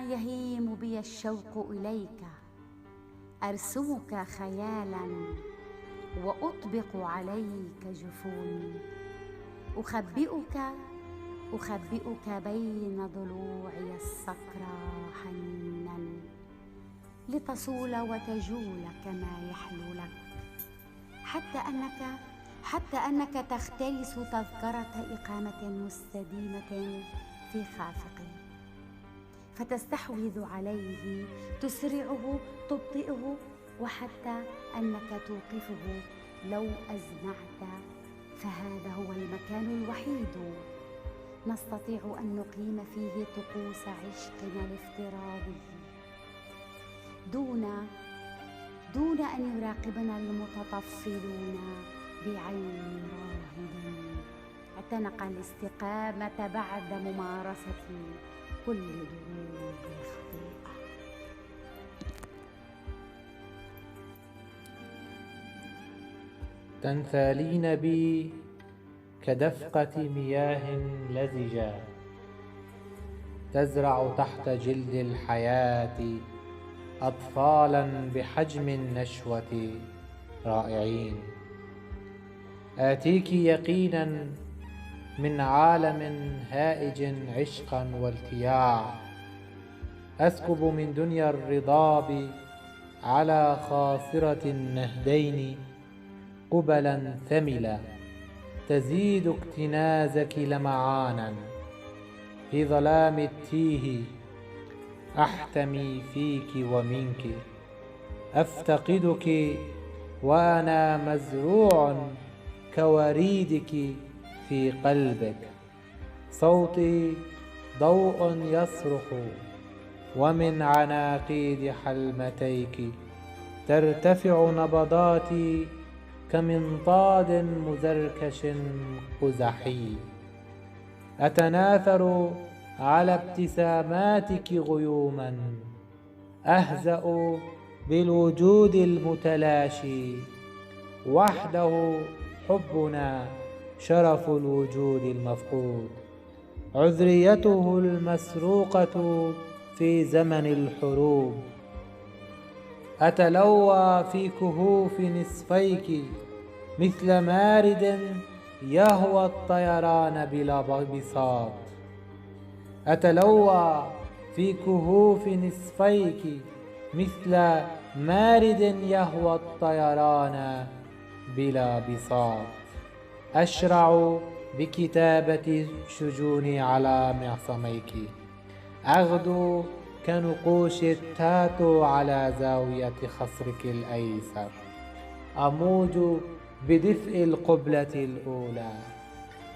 يهيم بي الشوق إليك، أرسمك خيالا وأطبق عليك جفوني، أخبئك بين ضلوعي الصقرى حنينا، لتصول وتجول كما يحلو لك، حتى أنك تختلس تذكرة إقامة مستديمة في خافقي، فتستحوذ عليه، تسرعه، تبطئه، وحتى أنك توقفه لو أزمعت. فهذا هو المكان الوحيد نستطيع أن نقيم فيه طقوس عشقنا الافتراضي دون أن يراقبنا المتطفلون بعين راهب اعتنق الاستقامة بعد ممارسة كل دروب الخطيئة. تنثالين بي كدفقة مياه لزجة، تزرع تحت جلد الحياة أطفالا بحجم النشوة رائعين. آتيك يقينا من عالم هائج عشقا والتياع، أسكب من دنيا الرضاب على خاصرة النهدين قبلا ثملا، تزيد اكتنازك لمعانا. في ظلام التيه أحتمي فيك ومنك، أفتقدك وأنا مزروع كوريدك في قلبك. صوتي ضوء يصرخ، ومن عناقيد حلمتيك ترتفع نبضاتي كمنطاد مزركش قزحي. أتناثر على ابتساماتك غيوما، أهزأ بالوجود المتلاشي. وحده حبنا شرف الوجود المفقود، عذريته المسروقة في زمن الحروب. أتلوى في كهوف نصفيك مثل مارد يهوى الطيران بلا بساط. أتلوى في كهوف نصفيك مثل مارد يهوى الطيران بلا بساط. أشرع بكتابة شجوني على معصميك، أغدو كنقوش التاتو على زاوية خصرك الأيسر. أموج بدفء القبلة الأولى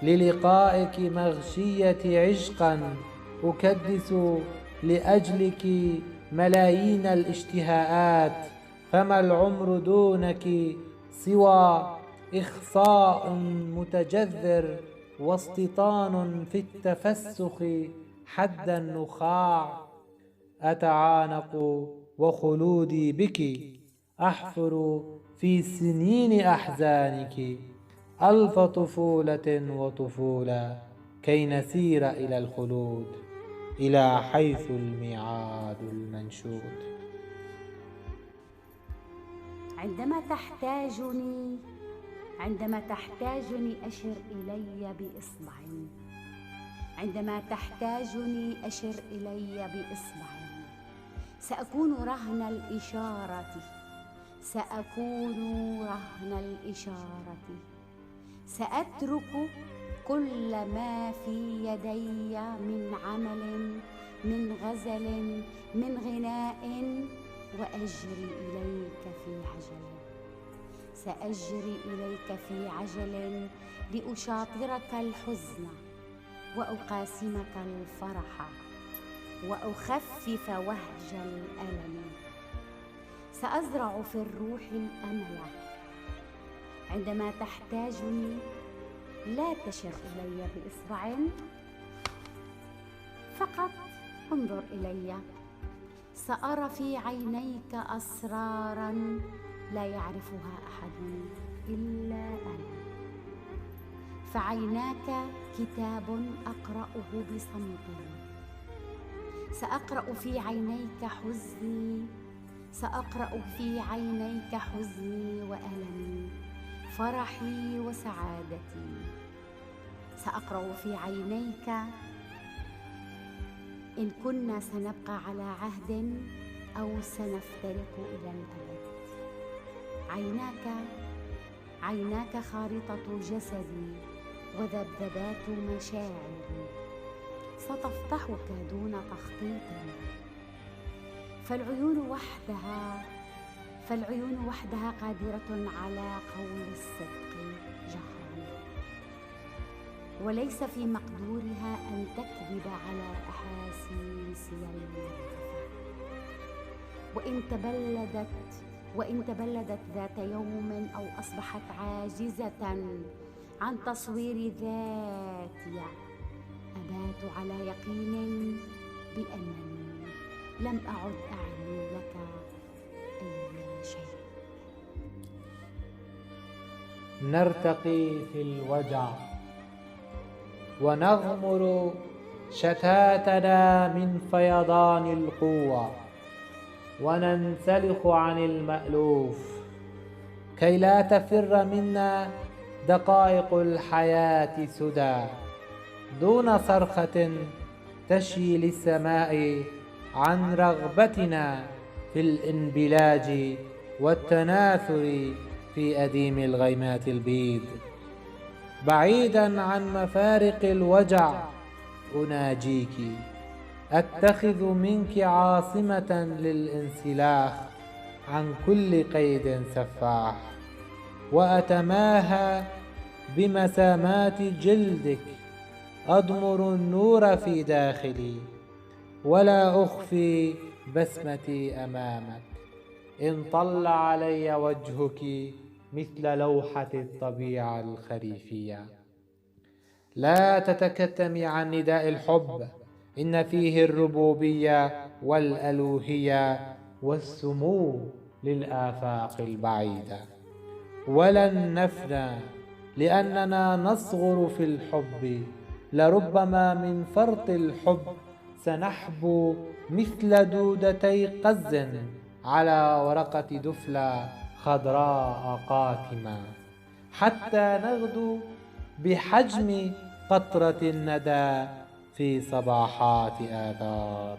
للقائك مغشية عشقا، أكدس لأجلك ملايين الاشتهاءات. فما العمر دونك سوى إخصاء متجذر واستيطان في التفسخ حد النخاع. أتعانق وخلودي بك، أحفر في سنين أحزانك ألف طفولة وطفولة، كي نسير إلى الخلود، إلى حيث الميعاد المنشود. عندما تحتاجني أشر إلي بإصبع، عندما تحتاجني أشر إلي بإصبع. سأكون رهن الإشارة، سأترك كل ما في يدي من عمل، من غزل، من غناء، وأجري إليك في عجل. سأجري إليك في عجل لأشاطرك الحزن، وأقاسمك الفرح، وأخفف وهج الألم. سأزرع في الروح الأمل. عندما تحتاجني لا تشر إلي بإصبع، فقط انظر إلي. سأرى في عينيك أسراراً لا يعرفها أحد إلا أنا. فعيناك كتاب أقرأه بصمت. سأقرأ في عينيك حزني، سأقرأ في عينيك حزني وألمي، فرحي وسعادتي. سأقرأ في عينيك إن كنا سنبقى على عهد أو سنفترق إلى الأبد. عيناك خارطة جسدي وذبذبات مشاعري، ستفتحك دون تخطيط. فالعيون وحدها قادرة على قول الصدق جهرا، وليس في مقدورها أن تكذب على أحاسيس المعرفة. وإن تبلدت ذات يوم أو أصبحت عاجزة عن تصوير ذاتي، أبات على يقين بأنني لم أعد أعني لك أي شيء. نرتقي في الوجع ونغمر شتاتنا من فيضان القوة، وننسلخ عن المألوف كي لا تفر منا دقائق الحياة سدى، دون صرخة تشي للسماء عن رغبتنا في الانبلاج والتناثر في أديم الغيمات البيض. بعيدا عن مفارق الوجع أناجيك، أتخذ منك عاصمة للانسلاخ عن كل قيد سفاح، وأتماهى بمسامات جلدك، أضمر النور في داخلي ولا أخفي بسمتي أمامك. إن طل علي وجهك مثل لوحة الطبيعة الخريفية. لا تتكتمي عن نداء الحب، إن فيه الربوبية والألوهية والسمو للآفاق البعيدة. ولن نفنى لأننا نصغر في الحب، لربما من فرط الحب سنحبو مثل دودتي قز على ورقة دفلة خضراء قاتمة، حتى نغدو بحجم قطرة الندى في صباحات آذار.